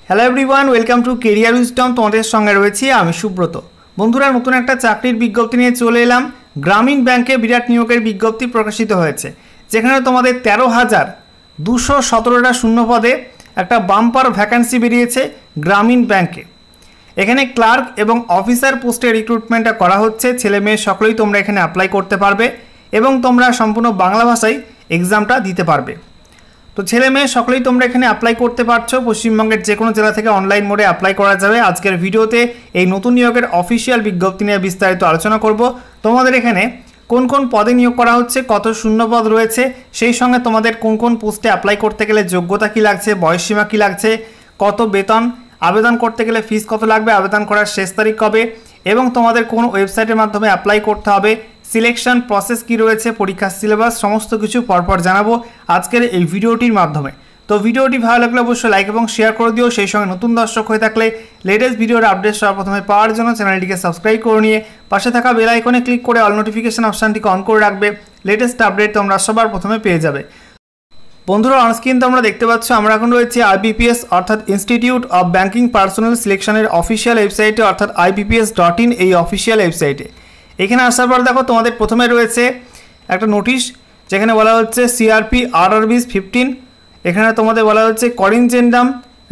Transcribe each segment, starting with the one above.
Hello everyone, welcome to career wisdom. তোমাদের সঙ্গে রয়েছি আমি সুব্রত। বন্ধুরা, নতুন একটা চাকরির বিজ্ঞপ্তি নিয়ে চলে এলাম। গ্রামীণ ব্যাংকে বিরাট নিয়োগের বিজ্ঞপ্তি প্রকাশিত হয়েছে, যেখানে তোমাদের 13,217টা শূন্য পদে একটা বাম্পার ভ্যাকান্সি বেরিয়েছে গ্রামীণ ব্যাংকে। এখানে ক্লার্ক এবং অফিসার পোস্টে রিক্রুটমেন্টটা করা হচ্ছে। ছেলে মেয়ে সকলেই তোমরা এখানে অ্যাপ্লাই করতে পারবে এবং তোমরা সম্পূর্ণ বাংলা ভাষায় এক্সামটা দিতে পারবে। তো ছেলে মেয়ে সকলেই তোমরা এখানে অ্যাপ্লাই করতে পারছো। পশ্চিমবঙ্গের যে কোনো জেলা থেকে অনলাইন মোডে অ্যাপ্লাই করা যাবে। আজকের ভিডিওতে এই নতুন নিয়োগের অফিসিয়াল বিজ্ঞপ্তি নিয়ে বিস্তারিত আলোচনা করব। তোমাদের এখানে কোন কোন পদে নিয়োগ করা হচ্ছে, কত শূন্য পদ রয়েছে, সেই সঙ্গে তোমাদের কোন কোন পোস্টে অ্যাপ্লাই করতে গেলে যোগ্যতা কী লাগছে, বয়সসীমা কী লাগছে, কত বেতন, আবেদন করতে গেলে ফিস কত লাগবে, আবেদন করার শেষ তারিখ কবে এবং তোমাদের কোন ওয়েবসাইটের মাধ্যমে অ্যাপ্লাই করতে হবে, সিলেকশন প্রসেস কী রয়েছে, পরীক্ষার সিলেবাস, সমস্ত কিছু পরপর জানাবো আজকের এই ভিডিওটির মাধ্যমে। তো ভিডিওটি ভালো লাগলে অবশ্যই লাইক এবং শেয়ার করে দিও। সেই সঙ্গে নতুন দর্শক হয়ে থাকলে লেটেস্ট ভিডিওর আপডেট সবার প্রথমে পাওয়ার জন্য চ্যানেলটিকে সাবস্ক্রাইব করে নিয়ে পাশে থাকা বেল আইকনে ক্লিক করে অল নোটিফিকেশন অপশানটিকে অন করে রাখবে। লেটেস্ট আপডেট তোমরা সবার প্রথমে পেয়ে যাবে। বন্ধুরা, অনস্ক্রিন তোমরা দেখতে পাচ্ছ আমরা এখন রয়েছে IBPS অর্থাৎ ইনস্টিটিউট অফ ব্যাংকিং পার্সোনাল সিলেকশনের অফিসিয়াল ওয়েবসাইটে অর্থাৎ IBPS.in এই অফিসিয়াল ওয়েবসাইটে। এখানে আসার পর দেখো তোমাদের প্রথমে রয়েছে একটা নোটিশ, যেখানে বলা হচ্ছে CRP RRBs 15। এখানে তোমাদের বলা হচ্ছে করিনজেন্ডাম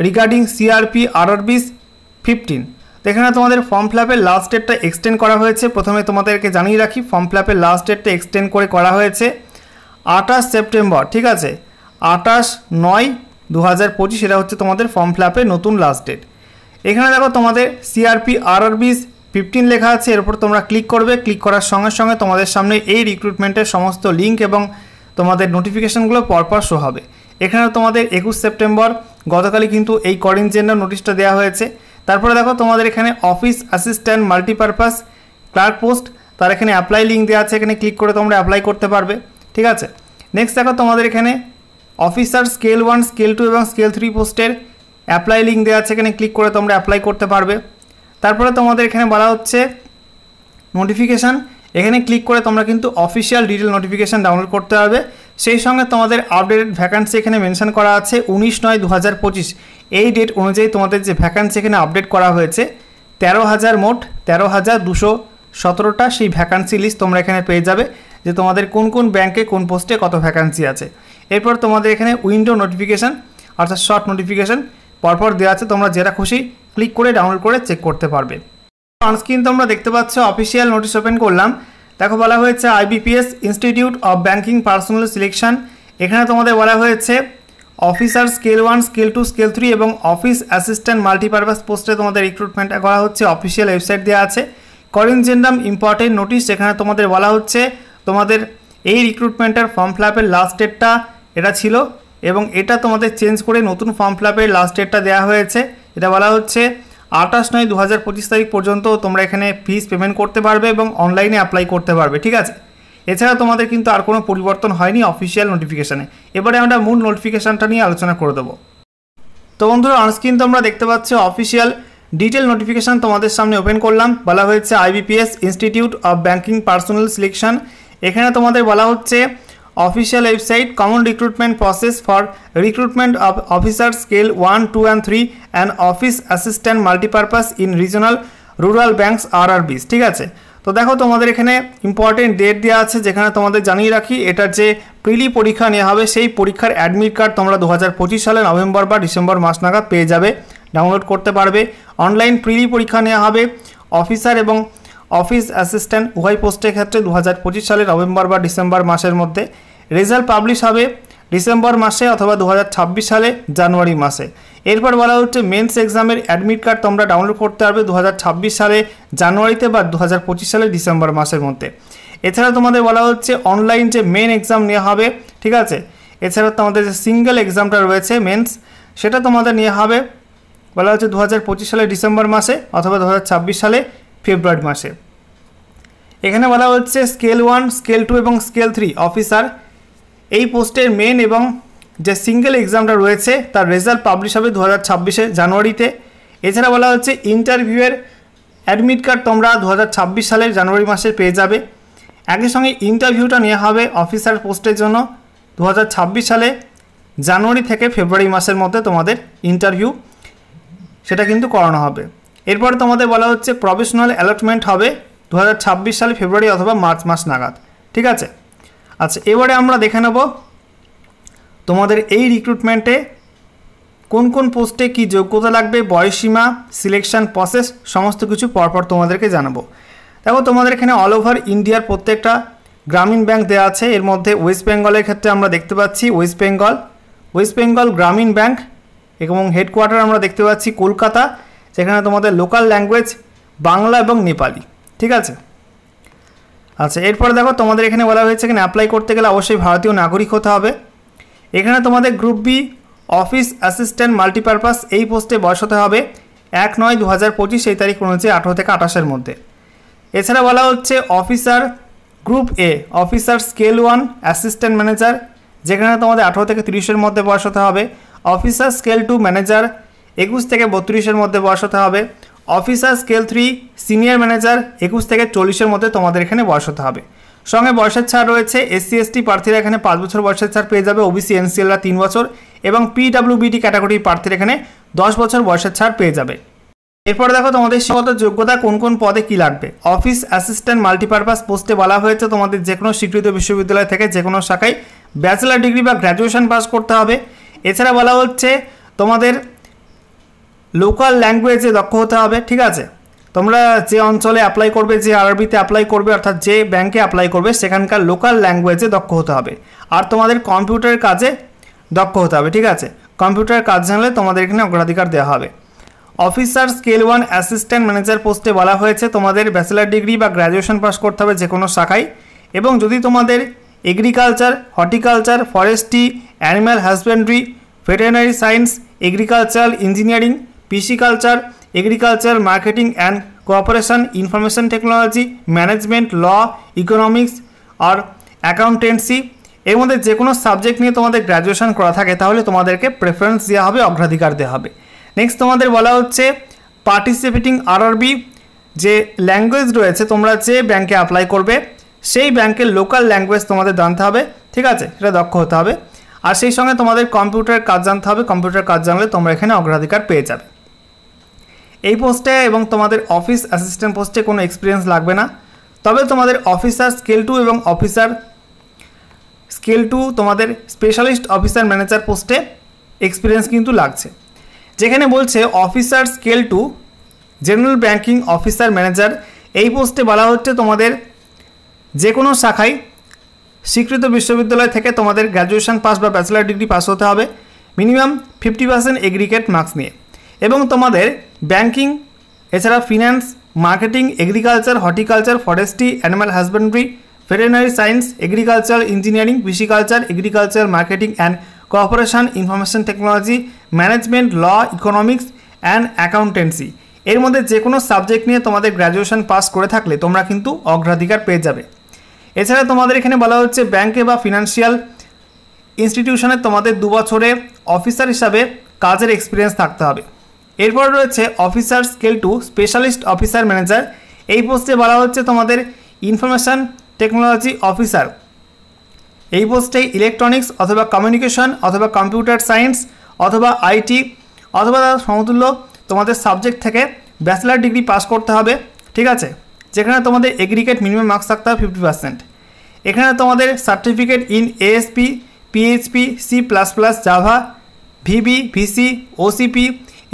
রিগার্ডিং CRP RRBs 15। তো এখানে তোমাদের ফর্ম ফিল-আপের লাস্ট ডেটটা এক্সটেন্ড করা হয়েছে। প্রথমে তোমাদেরকে জানিয়ে রাখি, ফর্ম ফিল-আপের লাস্ট ডেটটা এক্সটেন্ড করা হয়েছে 28 সেপ্টেম্বর, ঠিক আছে, 28/9/2025 এটা হচ্ছে তোমাদের ফর্ম ফিল-আপের নতুন লাস্ট ডেট। এখানে দেখো তোমাদের CRP RRBs 15 লেখা আছে, এর উপর তোমরা ক্লিক করবে। ক্লিক করার সঙ্গে সঙ্গে তোমাদের সামনে এই রিক্রুটমেন্টের সমস্ত লিঙ্ক এবং তোমাদের নোটিফিকেশানগুলো পরপর শো হবে। এখানে তোমাদের 21 সেপ্টেম্বর গতকালই কিন্তু এই করিনজেন্ডাম নোটিশটা দেওয়া হয়েছে। তারপরে দেখো তোমাদের এখানে office assistant multipurpose clerk post, তার এখানে অ্যাপ্লাই লিঙ্ক দেওয়া আছে, এখানে ক্লিক করে তোমরা অ্যাপ্লাই করতে পারবে, ঠিক আছে। নেক্সট দেখো তোমাদের এখানে অফিসার স্কেল 1, স্কেল 2 এবং স্কেল 3 পোস্টের অ্যাপ্লাই লিঙ্ক দেওয়া আছে, এখানে ক্লিক করে তোমরা অ্যাপ্লাই করতে পারবে। তারপরে তোমাদের এখানে বলা হচ্ছে নোটিফিকেশান, এখানে ক্লিক করে তোমরা কিন্তু অফিসিয়াল ডিটেল নোটিফিকেশান ডাউনলোড করতে পারবে। সেই সঙ্গে তোমাদের আপডেটেড ভ্যাকান্সি এখানে মেনশন করা আছে 19/9/2025। এই ডেট অনুযায়ী তোমাদের যে ভ্যাকান্সি এখানে আপডেট করা হয়েছে 13,000 মোট 13,217টা সেই ভ্যাকান্সি লিস্ট তোমরা এখানে পেয়ে যাবে, যে তোমাদের কোন কোন ব্যাংকে কোন পোস্টে কত ভ্যাকান্সি আছে। এরপর তোমাদের এখানে উইন্ডো নোটিফিকেশান অর্থাৎ শর্ট নোটিফিকেশান পরপর দেওয়া আছে, তোমরা যেটা খুশি ক্লিক করে ডাউনলোড করে চেক করতে পারবে। অনস্ক্রিন তোমরা দেখতে পাচ্ছ অফিসিয়াল নোটিশ ওপেন করলাম। দেখো বলা হয়েছে IBPS institute of banking personal selection. এখানে তোমাদের বলা হয়েছে অফিসার স্কেল 1, স্কেল 2, স্কেল 3 এবং অফিস অ্যাসিস্ট্যান্ট মাল্টিপারপাস পোস্টে তোমাদের রিক্রুটমেন্টটা করা হচ্ছে। অফিসিয়াল ওয়েবসাইট দেওয়া আছে। করিনজেন্ডাম ইম্পর্টেন্ট নোটিশ, যেখানে তোমাদের বলা হচ্ছে তোমাদের এই রিক্রুটমেন্টের ফর্ম ফিল-আপের লাস্ট ডেটটা এটা ছিল এবং এটা তোমাদের চেঞ্জ করে নতুন ফর্ম ফিল-আপের লাস্ট ডেটটা দেওয়া হয়েছে। এটা বলা হচ্ছে 28/9/2025 তারিখ পর্যন্ত তোমরা এখানে ফিস পেমেন্ট করতে পারবে এবং অনলাইনে অ্যাপ্লাই করতে পারবে, ঠিক আছে। এছাড়া তোমাদের কিন্তু আর কোনো পরিবর্তন হয়নি অফিসিয়াল নোটিফিকেশানে। এবারে আমরা মূল নোটিফিকেশানটা নিয়ে আলোচনা করে দেবো। তো বন্ধুরা, অনস্ক্রিন তোমরা দেখতে পাচ্ছ অফিসিয়াল ডিটেল নোটিফিকেশান তোমাদের সামনে ওপেন করলাম। বলা হয়েছে IBPS institute of banking personal selection. এখানে তোমাদের বলা হচ্ছে official website common recruitment process for recruitment of officer scale 1, 2 and 3 and office assistant multipurpose in regional rural banks RRBs, ঠিক আছে। তো দেখো তোমাদের এখানে ইম্পর্টেন্ট ডেট দেওয়া আছে, যেখানে তোমাদের জানিয়ে রাখি এটার যে প্রিলি পরীক্ষা নেওয়া হবে সেই পরীক্ষার অ্যাডমিট কার্ড তোমরা 2025 সালে নভেম্বর বা ডিসেম্বর মাস নাগাদ পেয়ে যাবে, ডাউনলোড করতে পারবে। অনলাইন প্রিলি পরীক্ষা নেওয়া হবে অফিসার এবং অফিস অ্যাসিস্ট্যান্ট উভয় পোস্টের ক্ষেত্রে 2025 সালে নভেম্বর বা ডিসেম্বর মাসের মধ্যে। রেজাল্ট পাবলিশ হবে ডিসেম্বর মাসে অথবা 2026 সালে জানুয়ারি মাসে। এরপর বলা হচ্ছে মেন্স এক্সামের অ্যাডমিট কার্ড তোমরা ডাউনলোড করতে পারবে 2026 সালে জানুয়ারিতে বা 2025 সালে ডিসেম্বর মাসের মধ্যে। এছাড়া তোমাদের বলা হচ্ছে অনলাইন যে মেন এক্সাম নেওয়া হবে, ঠিক আছে। এছাড়া তোমাদের যে সিঙ্গেল এক্সামটা রয়েছে মেন্স, সেটা তোমাদের নেওয়া হবে বলা হচ্ছে 2025 সালে ডিসেম্বর মাসে অথবা 2026 সালে ফেব্রুয়ারি মাসে। এখানে বলা হচ্ছে স্কেল 1, স্কেল 2 এবং স্কেল 3 অফিসার এই পোস্টের মেন এবং যে সিঙ্গেল এক্সামটা রয়েছে তার রেজাল্ট পাবলিশ হবে 2026 জানুয়ারিতে। এছাড়া বলা হচ্ছে ইন্টারভিউয়ের অ্যাডমিট কার্ড তোমরা 2026 সালের জানুয়ারি মাসে পেয়ে যাবে। একই সঙ্গে ইন্টারভিউটা নেওয়া হবে অফিসার পোস্টের জন্য 2026 সালে জানুয়ারি থেকে ফেব্রুয়ারি মাসের মধ্যে তোমাদের ইন্টারভিউ। সেটা কিন্তু করানো হবে। এরপর তোমাদের বলা হচ্ছে প্রফেশনাল অ্যালটমেন্ট হবে 2026 সালে ফেব্রুয়ারি অথবা মার্চ মাস নাগাদ, ঠিক আছে। আচ্ছা, এবারে আমরা দেখে নেব তোমাদের এই রিক্রুটমেন্টে কোন কোন পোস্টে কি যোগ্যতা লাগবে, বয়সসীমা, সিলেকশন প্রসেস সমস্ত কিছু পরপর তোমাদেরকে জানাবো। দেখো তোমাদের এখানে অল ওভার ইন্ডিয়ার প্রত্যেকটা গ্রামীণ ব্যাংক দেওয়া আছে। এর মধ্যে ওয়েস্ট বেঙ্গলের ক্ষেত্রে আমরা দেখতে পাচ্ছি ওয়েস্ট বেঙ্গল গ্রামীণ ব্যাংক এবং হেডকোয়ার্টার আমরা দেখতে পাচ্ছি কলকাতা, যেখানে তোমাদের লোকাল ল্যাঙ্গুয়েজ বাংলা এবং নেপালি, ঠিক আছে। আচ্ছা, এরপরে দেখো তোমাদের এখানে বলা হয়েছে এখানে অ্যাপ্লাই করতে গেলে অবশ্যই ভারতীয় নাগরিক হতে হবে। এখানে তোমাদের group B office assistant multipurpose এই পোস্টে বয়স হতে হবে 1/9/2025, এই তারিখ মনে হচ্ছে 18 থেকে 28-এর মধ্যে। এছাড়া বলা হচ্ছে অফিসার গ্রুপ এ অফিসার স্কেল 1 অ্যাসিস্ট্যান্ট ম্যানেজার, যেখানে তোমাদের 18 থেকে 30-এর মধ্যে বয়স হতে হবে। অফিসার স্কেল 2 ম্যানেজার 21 থেকে 32-এর মধ্যে বয়স হতে হবে। অফিসার স্কেল 3 সিনিয়র ম্যানেজার 21 থেকে 40-এর মধ্যে তোমাদের এখানে বয়স হতে হবে। সঙ্গে বয়সের ছাড় রয়েছে, SC ST প্রার্থীরা এখানে 5 বছর বয়সের ছাড় পেয়ে যাবে, OBC NCLরা 3 বছর এবং PWBD ক্যাটাগরির প্রার্থীরা এখানে 10 বছর বয়সের ছাড় পেয়ে যাবে। এরপরে দেখো তোমাদের শিক্ষাগত যোগ্যতা কোন কোন পদে কি লাগবে। অফিস অ্যাসিস্ট্যান্ট মাল্টিপারপাস পোস্টে বলা হয়েছে তোমাদের যে কোনো স্বীকৃত বিশ্ববিদ্যালয় থেকে যে কোনো শাখায় ব্যাচেলার ডিগ্রি বা গ্র্যাজুয়েশন পাস করতে হবে। এছাড়া বলা হচ্ছে তোমাদের লোকাল ল্যাঙ্গুয়েজে দক্ষ হতে হবে, ঠিক আছে। তোমরা যে অঞ্চলে অ্যাপ্লাই করবে, যে আরবিতে অ্যাপ্লাই করবে অর্থাৎ যে ব্যাংকে অ্যাপ্লাই করবে সেখানকার লোকাল ল্যাঙ্গুয়েজে দক্ষ হতে হবে। আর তোমাদের কম্পিউটারের কাজে দক্ষ হতে হবে, ঠিক আছে। কম্পিউটারের কাজ জানলে তোমাদের এখানে অগ্রাধিকার দেওয়া হবে। অফিসার স্কেল 1 অ্যাসিস্ট্যান্ট ম্যানেজার পোস্টে বলা হয়েছে তোমাদের ব্যাচেলার ডিগ্রি বা গ্র্যাজুয়েশন পাস করতে হবে যে কোনো শাখায়, এবং যদি তোমাদের agriculture, horticulture, forestry, animal husbandry, veterinary science, agricultural engineering, pisciculture, agriculture marketing and cooperation, information technology, management, law, economics আর অ্যাকাউন্টেন্সি এর মধ্যে যে কোনো সাবজেক্ট নিয়ে তোমাদের গ্র্যাজুয়েশন করা থাকে তাহলে তোমাদেরকে প্রেফারেন্স দেওয়া হবে, অগ্রাধিকার দেওয়া হবে। নেক্সট তোমাদের বলা হচ্ছে পার্টিসিপেটিং আরআরবি যে ল্যাঙ্গুয়েজ রয়েছে, তোমরা যে ব্যাংকে অ্যাপ্লাই করবে সেই ব্যাংকের লোকাল ল্যাঙ্গুয়েজ তোমাদের জানতে হবে, ঠিক আছে, সেটা দক্ষ হতে হবে। আর সেই সঙ্গে তোমাদের কম্পিউটার কাজ জানতে হবে, কম্পিউটার কাজ জানলে তোমরা এখানে অগ্রাধিকার পেয়ে যাবে। এই পোস্টে এবং তোমাদের অফিস অ্যাসিস্ট্যান্ট পোস্টে কোনো এক্সপিরিয়েন্স লাগবে না, তবে তোমাদের অফিসার স্কেল 2 এবং অফিসার স্কেল 2 তোমাদের স্পেশালিস্ট অফিসার ম্যানেজার পোস্টে এক্সপিরিয়েন্স কিন্তু লাগছে। যেখানে বলছে officer scale 2 general banking officer manager এই পোস্টে বলা হচ্ছে তোমাদের যে কোনো শাখায় স্বীকৃত বিশ্ববিদ্যালয় থেকে তোমাদের গ্র্যাজুয়েশন পাস বা ব্যাচেলার ডিগ্রি পাস হতে হবে মিনিমাম 50% এগ্রিগেট মার্কস নিয়ে, এবং তোমাদের ব্যাংকিং এছাড়া finance, marketing, agriculture, horticulture, forestry, animal husbandry, veterinary science, agriculture engineering, pisciculture, agriculture marketing and cooperation, information technology, management, law, economics and accountancy এর মধ্যে যে কোনো সাবজেক্ট নিয়ে তোমাদের গ্র্যাজুয়েশন পাস করে থাকলে তোমরা কিন্তু অগ্রাধিকার পেয়ে যাবে। এছাড়া তোমাদের এখানে বলা হচ্ছে ব্যাংকে বা ফিনান্সিয়াল ইনস্টিটিউশনে তোমাদের 2 বছরে অফিসার হিসাবে কাজের এক্সপিরিয়েন্স থাকতে হবে। এরপর রয়েছে officer scale 2 specialist officer manager এই পোস্টে বলা হচ্ছে তোমাদের ইনফরমেশন টেকনোলজি অফিসার, এই পোস্টে ইলেকট্রনিক্স অথবা কমিউনিকেশন অথবা কম্পিউটার সায়েন্স অথবা আইটি অথবা সমতুল্য তোমাদের সাবজেক্ট থেকে ব্যাচেলার ডিগ্রি পাস করতে হবে, ঠিক আছে। যেখানে তোমাদের এগ্রিগেট মিনিমাম মার্কস থাকতে হবে 50%। এখানে তোমাদের certificate in ASP, PHP, C++, Java, VB, VC, OCP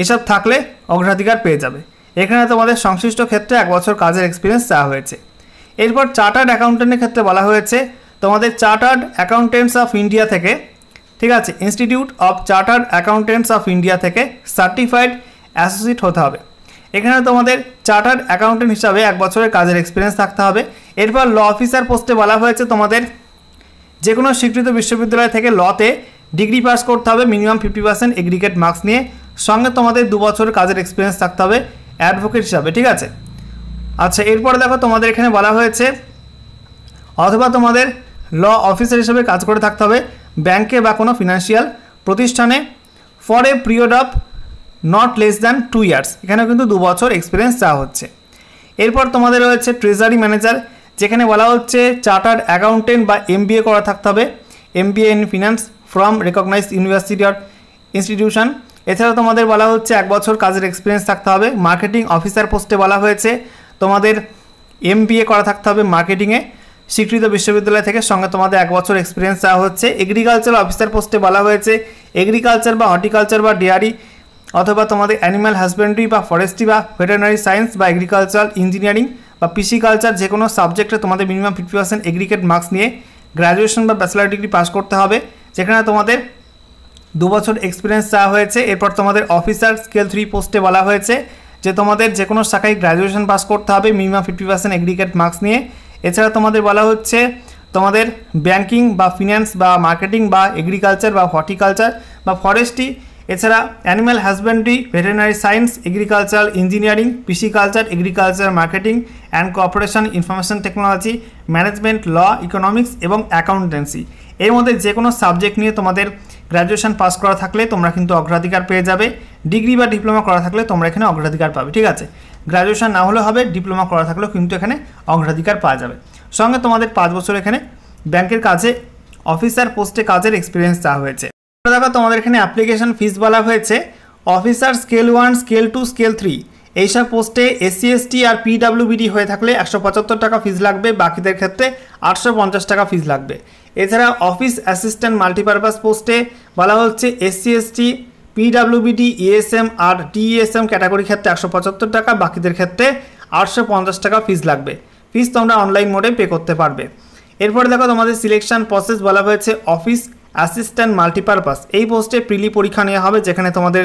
এসব থাকলে অগ্রাধিকার পেয়ে যাবে। এখানে তোমাদের সংশ্লিষ্ট ক্ষেত্রে 1 বছর কাজের এক্সপিরিয়েন্স চাওয়া হয়েছে। এরপর চার্টার্ড অ্যাকাউন্টেন্টের ক্ষেত্রে বলা হয়েছে তোমাদের চার্টার্ড অ্যাকাউন্টেন্টস অফ ইন্ডিয়া থেকে, ঠিক আছে, institute of chartered accountants of India থেকে সার্টিফাইড অ্যাসোসিয়েট হতে হবে। এখানে তোমাদের চার্টার্ড অ্যাকাউন্টেন্ট হিসাবে 1 বছরের কাজের এক্সপিরিয়েন্স থাকতে হবে। এরপর ল অফিসার পোস্টে বলা হয়েছে তোমাদের যে কোনো স্বীকৃত বিশ্ববিদ্যালয় থেকে লতে ডিগ্রি পাস করতে হবে মিনিমাম 50% এগ্রিগেট মার্কস নিয়ে, সঙ্গে তোমাদের 2 বছরের কাজের এক্সপিরিয়েন্স থাকতে হবে অ্যাডভোকেট হিসাবে, ঠিক আছে। আচ্ছা, এরপরে দেখো তোমাদের এখানে বলা হয়েছে অথবা তোমাদের ল অফিসার হিসেবে কাজ করে থাকতে হবে ব্যাংকে বা কোনো ফিনান্সিয়াল প্রতিষ্ঠানে for a period of not less than 2 years, এখানে কিন্তু 2 বছর এক্সপিরিয়েন্স চাওয়া হচ্ছে। এরপর তোমাদের রয়েছে ট্রেজারি ম্যানেজার, যেখানে বলা হচ্ছে চার্টার্ড অ্যাকাউন্টেন্ট বা MBA করা থাকতে হবে, MBA in finance from recognized university or institution. এছাড়াও তোমাদের বলা হচ্ছে 1 বছর কাজের এক্সপিরিয়েন্স থাকতে হবে। মার্কেটিং অফিসার পোস্টে বলা হয়েছে তোমাদের MBA করা থাকতে হবে মার্কেটিংয়ে স্বীকৃত বিশ্ববিদ্যালয় থেকে, সঙ্গে তোমাদের 1 বছর এক্সপিরিয়েন্স দেওয়া হচ্ছে। এগ্রিকালচার অফিসার পোস্টে বলা হয়েছে এগ্রিকালচার বা হর্টিকালচার বা ডেয়ারি অথবা তোমাদের অ্যানিম্যাল হাজবেন্ডারি বা ফরেস্ট্রি বা ভেটেরিনারি সায়েন্স বা এগ্রিকালচার ইঞ্জিনিয়ারিং বা পিসিকালচার যে কোনো সাবজেক্টে তোমাদের মিনিমাম 50% এগ্রিগেট মার্কস নিয়ে গ্র্যাজুয়েশন বা ব্যাচেলার ডিগ্রি পাস করতে হবে, যেখানে তোমাদের 2 বছর এক্সপিরিয়েন্স চাওয়া হয়েছে। এরপর তোমাদের অফিসার স্কেল 3 পোস্টে বলা হয়েছে যে তোমাদের যে কোনো শাখায় গ্র্যাজুয়েশন পাস করতে হবে মিনিমাম 50% এগ্রিগেট মার্কস নিয়ে। এছাড়া তোমাদের বলা হচ্ছে তোমাদের ব্যাংকিং বা ফিন্যান্স বা মার্কেটিং বা এগ্রিকালচার বা হর্টিকালচার বা ফরেস্ট্রি, এছাড়া animal husbandry, veterinary science, agriculture engineering, pisciculture, agriculture marketing and cooperation, information technology, management, law, economics এবং অ্যাকাউন্টেন্সি, এর মধ্যে যে কোনো সাবজেক্ট নিয়ে তোমাদের গ্র্যাজুয়েশন পাস করা থাকলে তোমরা কিন্তু অগ্রাধিকার পেয়ে যাবে। ডিগ্রি বা ডিপ্লোমা করা থাকলে তোমরা এখানে অগ্রাধিকার পাবে, ঠিক আছে। গ্র্যাজুয়েশন না হলে হবে, ডিপ্লোমা করা থাকলেও কিন্তু এখানে অগ্রাধিকার পাওয়া যাবে। সঙ্গে তোমাদের 5 বছর এখানে ব্যাংকের কাজে অফিসার পোস্টে কাজের এক্সপিরিয়েন্স চাওয়া হয়েছে। দেখো তোমাদের এখানে অ্যাপ্লিকেশন ফিস বলা হয়েছে অফিসার স্কেল 1, স্কেল 2, স্কেল 3 এইসব পোস্টে SC ST আর PWBD হয়ে থাকলে 175 টাকা ফিস লাগবে, বাকিদের ক্ষেত্রে 850 টাকা ফিস লাগবে। এছাড়া অফিস অ্যাসিস্ট্যান্ট মাল্টিপারপাস পোস্টে বলা হচ্ছে SC ST, PWBD, ESM আর TESM ক্যাটাগরি ক্ষেত্রে 175 টাকা, বাকিদের ক্ষেত্রে 850 টাকা ফিস লাগবে। ফিস তোমরা অনলাইন মোডে পে করতে পারবে। এরপরে দেখো তোমাদের সিলেকশন প্রসেস বলা হয়েছে অফিস অ্যাসিস্ট্যান্ট মাল্টিপারপাস এই পোস্টে প্রিলি পরীক্ষা নেওয়া হবে, যেখানে তোমাদের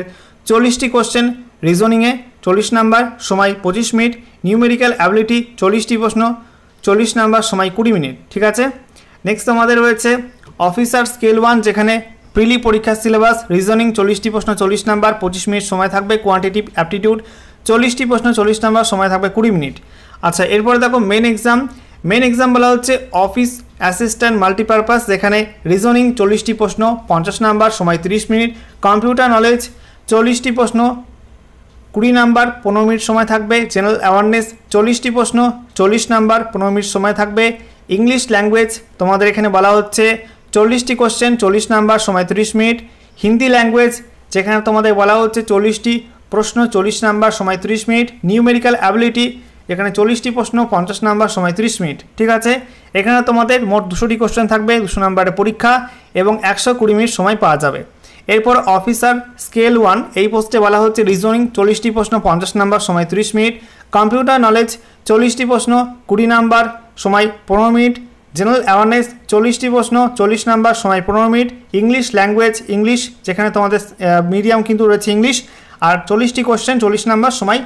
40টি কোশ্চেন, রিজনিংয়ে 40 নাম্বার, সময় 25 মিনিট, নিউমেরিক্যাল অ্যাবিলিটি 40টি প্রশ্ন, 40 নাম্বার, সময় 20 মিনিট, ঠিক আছে। নেক্সট তোমাদের রয়েছে অফিসার স্কেল 1, যেখানে প্রিলি পরীক্ষার সিলেবাস রিজনিং 40টি প্রশ্ন 40 নাম্বার 25 মিনিট সময় থাকবে, কোয়ান্টিটিভ অ্যাপটিটিউড 40টি প্রশ্ন 40 নাম্বার সময় থাকবে 20 মিনিট। আচ্ছা, এরপরে দেখো মেন এক্সাম বলা হচ্ছে অফিস অ্যাসিস্ট্যান্ট মাল্টিপারপাস, যেখানে রিজনিং 40টি প্রশ্ন 50 নাম্বার সময় 30 মিনিট, কম্পিউটার নলেজ 40টি প্রশ্ন 20 নাম্বার 15 মিনিট সময় থাকবে, জেনারেল অ্যাওয়ারনেস 40টি প্রশ্ন 40 নাম্বার 15 মিনিট সময় থাকবে, ইংলিশ ল্যাঙ্গুয়েজ তোমাদের এখানে বলা হচ্ছে 40টি কোশ্চেন 40 নাম্বার সময় 30 মিনিট, হিন্দি ল্যাঙ্গুয়েজ যেখানে তোমাদের বলা হচ্ছে 40টি প্রশ্ন 40 নাম্বার সময় 30 মিনিট, নিউমেরিক্যাল অ্যাবিলিটি এখানে 40টি প্রশ্ন 50 নাম্বার সময় 30 মিনিট, ঠিক আছে। এখানে তোমাদের মোট 200টি কোশ্চেন থাকবে, 200 নাম্বারের পরীক্ষা এবং 120 মিনিট সময় পাওয়া যাবে। এরপর অফিসার স্কেল 1 এই পোস্টে বলা হচ্ছে রিজনিং 40টি প্রশ্ন 50 নাম্বার সময় 30 মিনিট, কম্পিউটার নলেজ 40টি প্রশ্ন 20 নাম্বার সময় 15 মিনিট, জেনারেল অ্যাওয়ারনেস 40টি প্রশ্ন 40 নাম্বার সময় 15 মিনিট, ইংলিশ ল্যাঙ্গুয়েজ ইংলিশ যেখানে তোমাদের মিডিয়াম কিন্তু রয়েছে ইংলিশ আর 40টি কোশ্চেন 40 নাম্বার সময়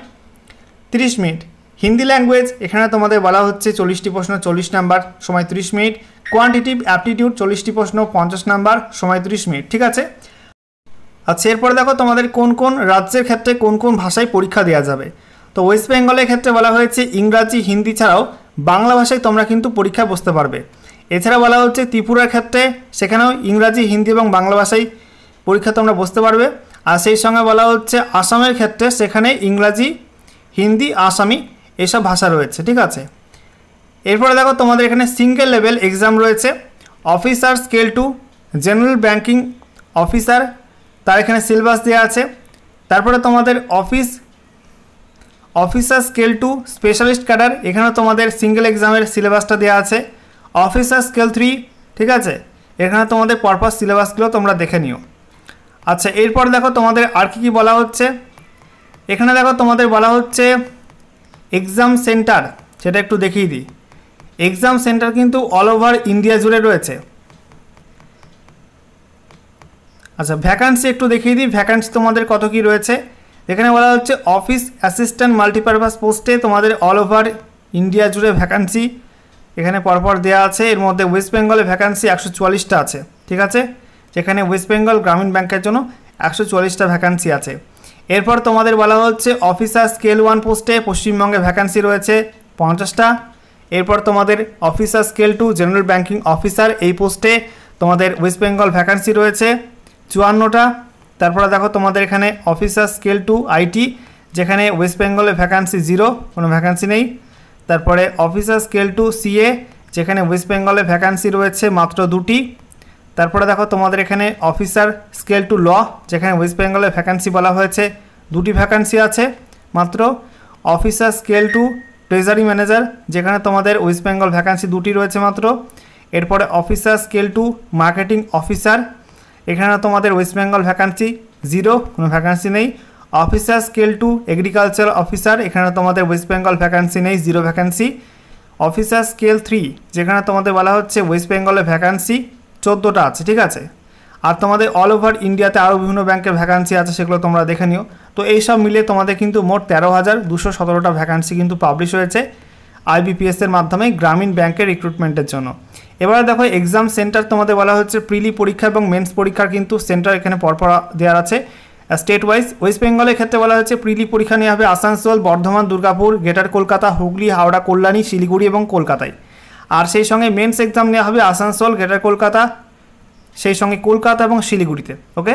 30 মিনিট, হিন্দি ল্যাঙ্গুয়েজ এখানে তোমাদের বলা হচ্ছে 40টি প্রশ্ন 40 নাম্বার সময় 30 মিনিট, কোয়ান্টিটিভ অ্যাপটিটিউড 40টি প্রশ্ন 50 নাম্বার সময় 30 মিনিট, ঠিক আছে। আচ্ছা, এরপরে দেখো তোমাদের কোন কোন রাজ্যের ক্ষেত্রে কোন কোন ভাষায় পরীক্ষা দেওয়া যাবে। তো ওয়েস্ট বেঙ্গলের ক্ষেত্রে বলা হয়েছে ইংরাজি হিন্দি ছাড়াও বাংলা ভাষায় তোমরা কিন্তু পরীক্ষায় বসতে পারবে। এছাড়া বলা হচ্ছে ত্রিপুরার ক্ষেত্রে সেখানেও ইংরাজি হিন্দি এবং বাংলা ভাষায় পরীক্ষা তোমরা বসতে পারবে। আর সেই সঙ্গে বলা হচ্ছে আসামের ক্ষেত্রে সেখানে ইংরাজি হিন্দি আসামি এসব ভাষা রয়েছে, ঠিক আছে। এরপরে দেখো তোমাদের এখানে সিঙ্গেল লেভেল এক্সাম রয়েছে officer scale 2 general banking officer, তার এখানে সিলেবাস দেওয়া আছে। তারপরে তোমাদের অফিসার স্কেল 2 স্পেশালিস্ট ক্যাডার, এখানে তোমাদের সিঙ্গেল এক্সামের সিলেবাসটা দেওয়া আছে। অফিসার স্কেল 3, ঠিক আছে, এখানে তোমাদের পারপাস সিলেবাসগুলো তোমরা দেখে নিও। আচ্ছা, এরপর দেখো তোমাদের আর কি বলা হচ্ছে। এখানে দেখো তোমাদের বলা হচ্ছে এক্সাম সেন্টার, সেটা একটু দেখিয়ে দিই। এক্সাম সেন্টার কিন্তু অল ওভার ইন্ডিয়া জুড়ে রয়েছে। আচ্ছা, ভ্যাকান্সি একটু দেখিয়ে দিই, ভ্যাকান্সি তোমাদের কত কি রয়েছে। এখানে বলা হচ্ছে অফিস অ্যাসিস্ট্যান্ট মাল্টিপারপাস পোস্টে তোমাদের অল ওভার ইন্ডিয়া জুড়ে ভ্যাকান্সি এখানে পরপর দেওয়া আছে। এর মধ্যে ওয়েস্ট বেঙ্গলে ভ্যাকান্সি 144টা আছে, ঠিক আছে, যেখানে ওয়েস্ট বেঙ্গল গ্রামীণ ব্যাংকের জন্য 144টা ভ্যাকান্সি আছে। এরপর তোমাদের বলা হচ্ছে অফিসার স্কেল 1 পোস্টে পশ্চিমবঙ্গে ভ্যাকান্সি রয়েছে 50টা। এরপর তোমাদের officer scale 2 general banking officer এই পোস্টে তোমাদের ওয়েস্ট বেঙ্গল ভ্যাকান্সি রয়েছে 54টা। তারপরে দেখো তোমাদের এখানে অফিসার স্কেল 2 আইটি, যেখানে ওয়েস্ট বেঙ্গলে ভ্যাকান্সি 0, কোনো ভ্যাকান্সি নেই। তারপরে অফিসার স্কেল 2 সিএ, যেখানে ওয়েস্ট বেঙ্গলে ভ্যাকান্সি রয়েছে মাত্র 2টি। তারপরে দেখো তোমাদের এখানে অফিসার স্কেল টু ল, যেখানে ওয়েস্ট বেঙ্গলের ভ্যাকান্সি বলা হয়েছে 2টি ভ্যাকান্সি আছে মাত্র। Officer scale two treasury manager, যেখানে তোমাদের ওয়েস্ট বেঙ্গল ভ্যাকান্সি 2টি রয়েছে মাত্র। এরপরে officer scale two marketing officer, এখানে তোমাদের ওয়েস্ট বেঙ্গল ভ্যাকান্সি 0, কোনো ভ্যাকান্সি নেই। Officer scale two agriculture officer, এখানে তোমাদের ওয়েস্ট বেঙ্গল ভ্যাকান্সি নেই, 0 ভ্যাকান্সি। অফিসার স্কেল 3, যেখানে তোমাদের বলা হচ্ছে ওয়েস্ট বেঙ্গলের ভ্যাকান্সি 14টা আছে, ঠিক আছে। আর তোমাদের অল ওভার ইন্ডিয়াতে আরও বিভিন্ন ব্যাংকের ভ্যাকান্সি আছে, সেগুলো তোমরা দেখে নিও। তো এইসব মিলে তোমাদের কিন্তু মোট 13,217টা ভ্যাকান্সি কিন্তু পাবলিশ হয়েছে আইবিপিএসের মাধ্যমে গ্রামীণ ব্যাংকের রিক্রুটমেন্টের জন্য। এবারে দেখো এক্সাম সেন্টার তোমাদের বলা হচ্ছে প্রিলি পরীক্ষা এবং মেন্স পরীক্ষার কিন্তু সেন্টার এখানে পরপর দেওয়া আছে স্টেট ওয়াইজ। ওয়েস্ট বেঙ্গলের ক্ষেত্রে বলা হচ্ছে প্রিলি পরীক্ষা নেওয়া হবে আসানসোল, বর্ধমান, দুর্গাপুর, গ্রেটার কলকাতা, হুগলি, হাওড়া, কল্যাণী, শিলিগুড়ি এবং কলকাতায়। আর সেই সঙ্গে মেন্স এক্সাম নেওয়া হবে আসানসোল, গ্রেটার কলকাতা, সেই সঙ্গে কলকাতা এবং শিলিগুড়িতে। ওকে।